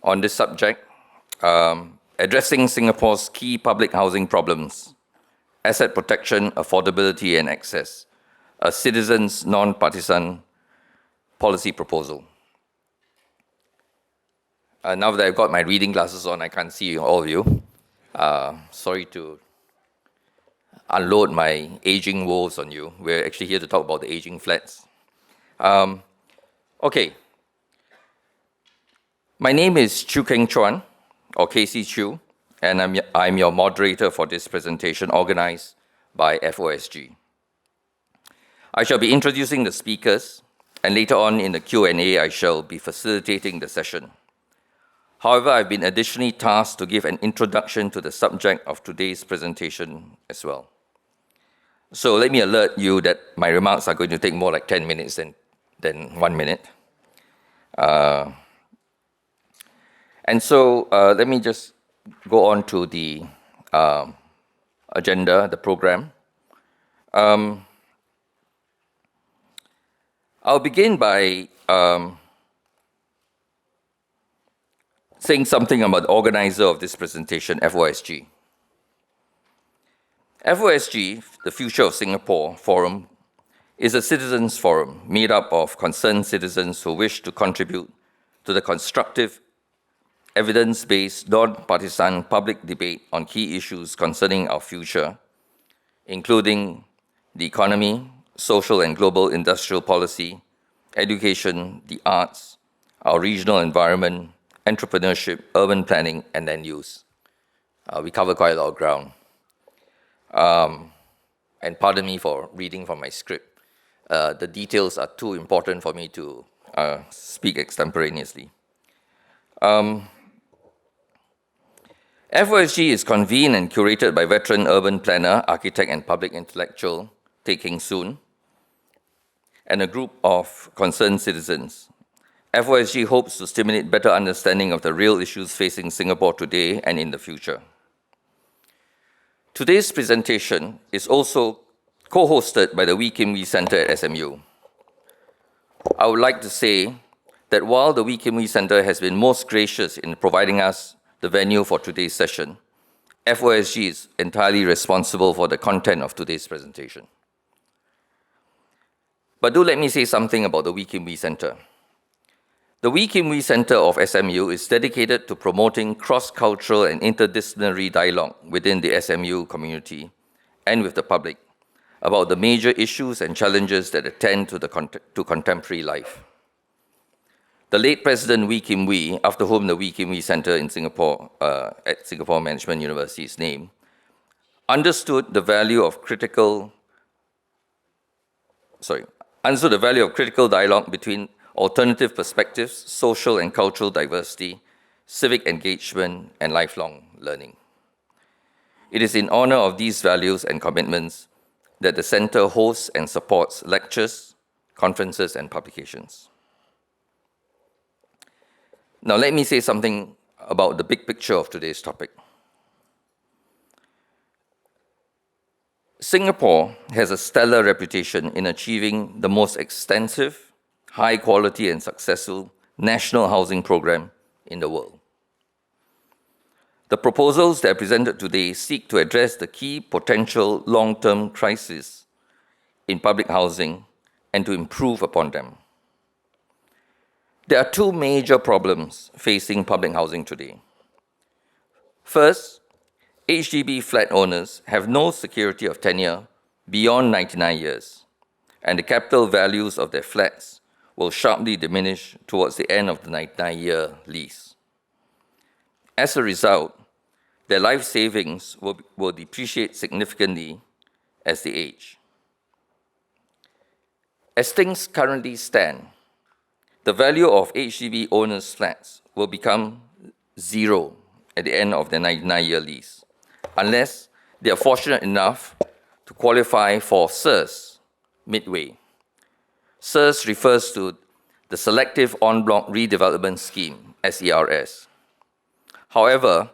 on this subject, addressing Singapore's key public housing problems, asset protection, affordability and access, a citizens' non-partisan policy proposal. Now that I've got my reading glasses on, I can't see all of you. Sorry to unload my aging woes on you. We're actually here to talk about the aging flats. Okay. My name is Kheng Chuan, or KC Chu, and I'm your moderator for this presentation organized by FOSG. I shall be introducing the speakers, and later on in the Q&A, I shall be facilitating the session. However, I've been additionally tasked to give an introduction to the subject of today's presentation as well. So let me alert you that my remarks are going to take more like 10 minutes than 1 minute. And so let me just go on to the agenda, the program. I'll begin by saying something about the organizer of this presentation, FOSG. FOSG, the Future of Singapore Forum, is a citizens' forum made up of concerned citizens who wish to contribute to the constructive, evidence-based, non-partisan public debate on key issues concerning our future, including the economy, social and global industrial policy, education, the arts, our regional environment, entrepreneurship, urban planning, and land use. We cover quite a lot of ground. And pardon me for reading from my script. The details are too important for me to speak extemporaneously. FOSG is convened and curated by veteran urban planner, architect, and public intellectual Kheng Soon, and a group of concerned citizens. FOSG hopes to stimulate better understanding of the real issues facing Singapore today and in the future. Today's presentation is also co-hosted by the Wee Kim Wee Centre at SMU. I would like to say that while the Wee Kim Wee Centre has been most gracious in providing us the venue for today's session, FOSG is entirely responsible for the content of today's presentation. But do let me say something about the Wee Kim Wee Centre. The Wee Kim Wee Centre of SMU is dedicated to promoting cross-cultural and interdisciplinary dialogue within the SMU community and with the public about the major issues and challenges that attend to contemporary life. The late President Wee Kim Wee, after whom the Wee Kim Wee Centre in Singapore, at Singapore Management University is named, understood the value of critical dialogue between alternative perspectives, social and cultural diversity, civic engagement, and lifelong learning. It is in honor of these values and commitments that the Centre hosts and supports lectures, conferences, and publications. Now let me say something about the big picture of today's topic. Singapore has a stellar reputation in achieving the most extensive, high quality and successful national housing program in the world. The proposals that are presented today seek to address the key potential long-term crises in public housing and to improve upon them. There are two major problems facing public housing today. First, HDB flat owners have no security of tenure beyond 99 years, and the capital values of their flats will sharply diminish towards the end of the 99-year lease. As a result, their life savings will depreciate significantly as they age. As things currently stand, the value of HDB owners' flats will become zero at the end of their 99-year lease, unless they are fortunate enough to qualify for SERS, midway. SERS refers to the Selective En bloc Redevelopment Scheme, SERS. However,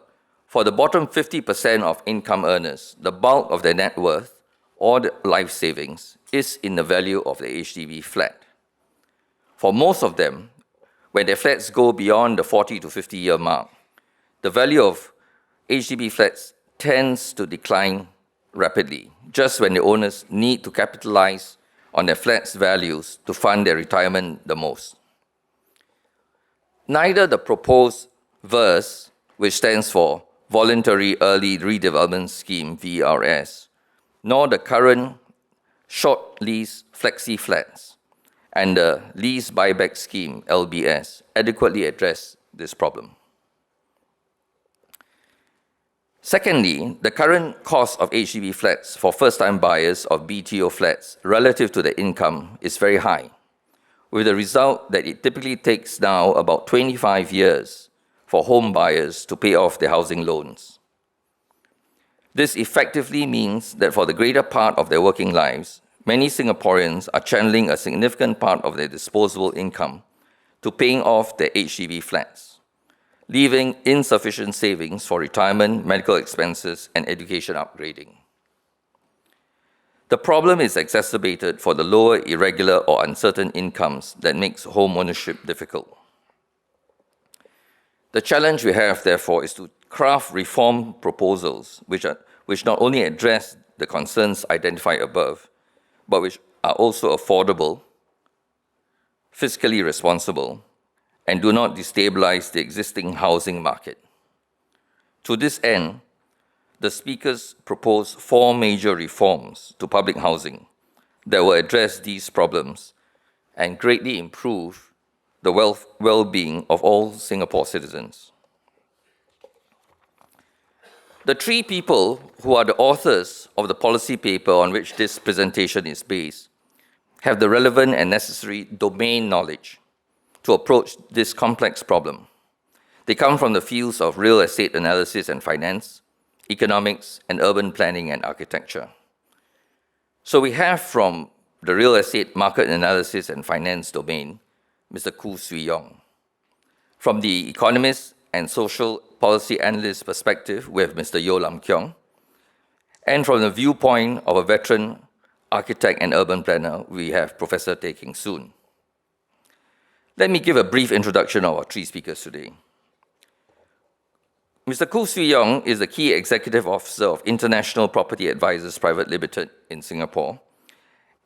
for the bottom 50% of income earners, the bulk of their net worth or the life savings is in the value of the HDB flat. For most of them, when their flats go beyond the 40 to 50-year mark, the value of HDB flats tends to decline rapidly, just when the owners need to capitalize on their flats' values to fund their retirement the most. Neither the proposed VERS, which stands for Voluntary Early Redevelopment Scheme, VERS, nor the current Short-lease Flexi-Flats and the Lease Buyback Scheme, LBS, adequately address this problem. Secondly, the current cost of HDB flats for first-time buyers of BTO flats relative to their income is very high, with the result that it typically takes now about 25 years for home buyers to pay off their housing loans. This effectively means that for the greater part of their working lives, many Singaporeans are channeling a significant part of their disposable income to paying off their HDB flats, leaving insufficient savings for retirement, medical expenses, and education upgrading. The problem is exacerbated for the lower, irregular, or uncertain incomes that makes home ownership difficult. The challenge we have, therefore, is to craft reform proposals which not only address the concerns identified above, but which are also affordable, fiscally responsible, and do not destabilize the existing housing market. To this end, the speakers propose 4 major reforms to public housing that will address these problems and greatly improve the well-being of all Singapore citizens. The 3 people who are the authors of the policy paper on which this presentation is based have the relevant and necessary domain knowledge to approach this complex problem. They come from the fields of real estate analysis and finance, economics, and urban planning and architecture. So we have from the real estate market analysis and finance domain, Mr. Khoo Swee Yong. From the economist and social policy analyst perspective, we have Mr. Yeo Lam Keong. And from the viewpoint of a veteran architect and urban planner, we have Professor Teh Kheng Soon. Let me give a brief introduction of our 3 speakers today. Mr. Khoo Swee Yong is the key executive officer of International Property Advisors Private Limited in Singapore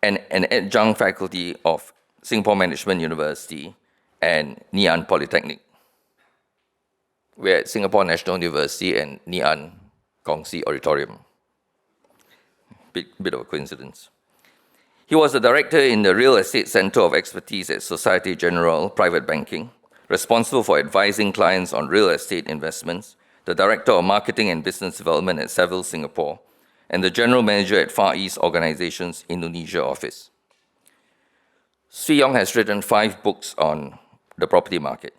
and an adjunct faculty of Singapore Management University and Ngee Ann Polytechnic. We're at Singapore National University and Ngee Ann Kongsi Auditorium. Bit of a coincidence. He was the director in the Real Estate Centre of Expertise at Societe Generale Private Banking, responsible for advising clients on real estate investments, the director of Marketing and Business Development at Seville Singapore, and the general manager at Far East Organisations Indonesia office. Swee Yong has written 5 books on the property market.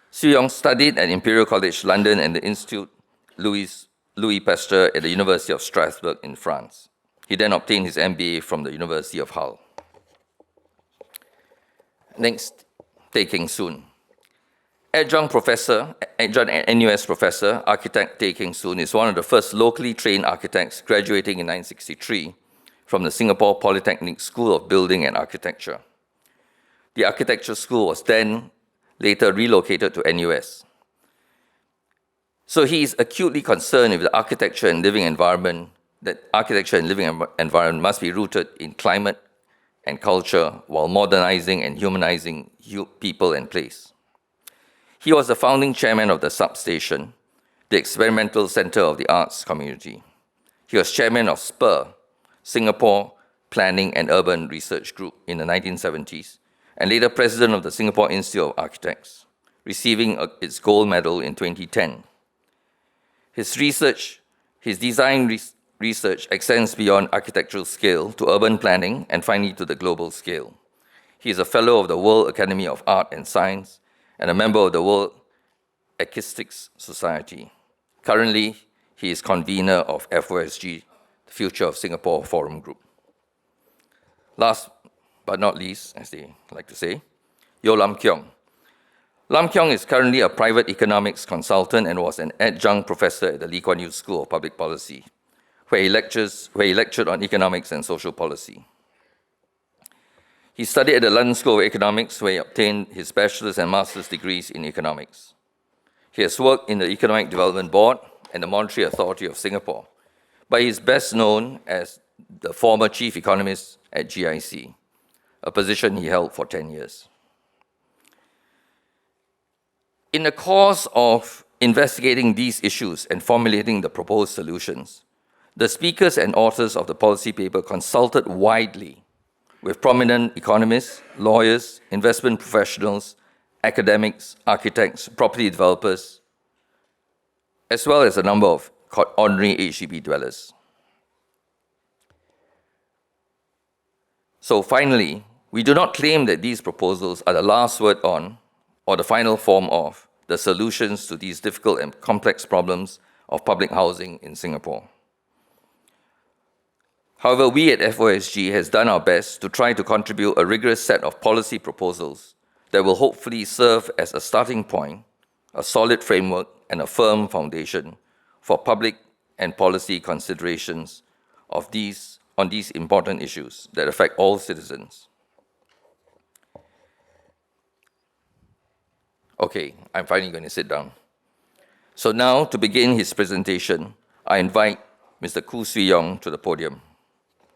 Swee Yong studied at Imperial College London and the Institut Louis Pasteur at the University of Strasbourg in France. He then obtained his MBA from the University of Hull. Next, Teh Kheng Soon. Adjunct NUS professor, architect Teh Kheng Soon is one of the first locally trained architects graduating in 1963 from the Singapore Polytechnic School of Building and Architecture. The architecture school was then later relocated to NUS. So he is acutely concerned with the architecture and living environment, that architecture and living environment must be rooted in climate and culture while modernizing and humanizing people and place. He was the founding chairman of the Substation, the experimental center of the arts community. He was chairman of SPUR, Singapore Planning and Urban Research Group, in the 1970s, and later president of the Singapore Institute of Architects, receiving its gold medal in 2010. His design research extends beyond architectural scale to urban planning and finally to the global scale. He is a fellow of the World Academy of Art and Science and a member of the World Acoustics Society. Currently, he is convener of FOSG, the Future of Singapore Forum Group. Last but not least, as they like to say, Yeo Lam Keong. Lam Keong is currently a private economics consultant and was an adjunct professor at the Lee Kuan Yew School of Public Policy, where he lectured on economics and social policy. He studied at the London School of Economics, where he obtained his bachelor's and master's degrees in economics. He has worked in the Economic Development Board and the Monetary Authority of Singapore, but he is best known as the former chief economist at GIC, a position he held for 10 years. In the course of investigating these issues and formulating the proposed solutions, the speakers and authors of the policy paper consulted widely with prominent economists, lawyers, investment professionals, academics, architects, property developers, as well as a number of ordinary HDB dwellers. So finally, we do not claim that these proposals are the last word on, or the final form of, the solutions to these difficult and complex problems of public housing in Singapore. However, we at FOSG has done our best to try to contribute a rigorous set of policy proposals that will hopefully serve as a starting point, a solid framework, and a firm foundation for public and policy considerations on these important issues that affect all citizens. Okay, I'm finally going to sit down. So now, to begin his presentation, I invite Mr. Khoo Swee Yong to the podium.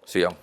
Swee Yong.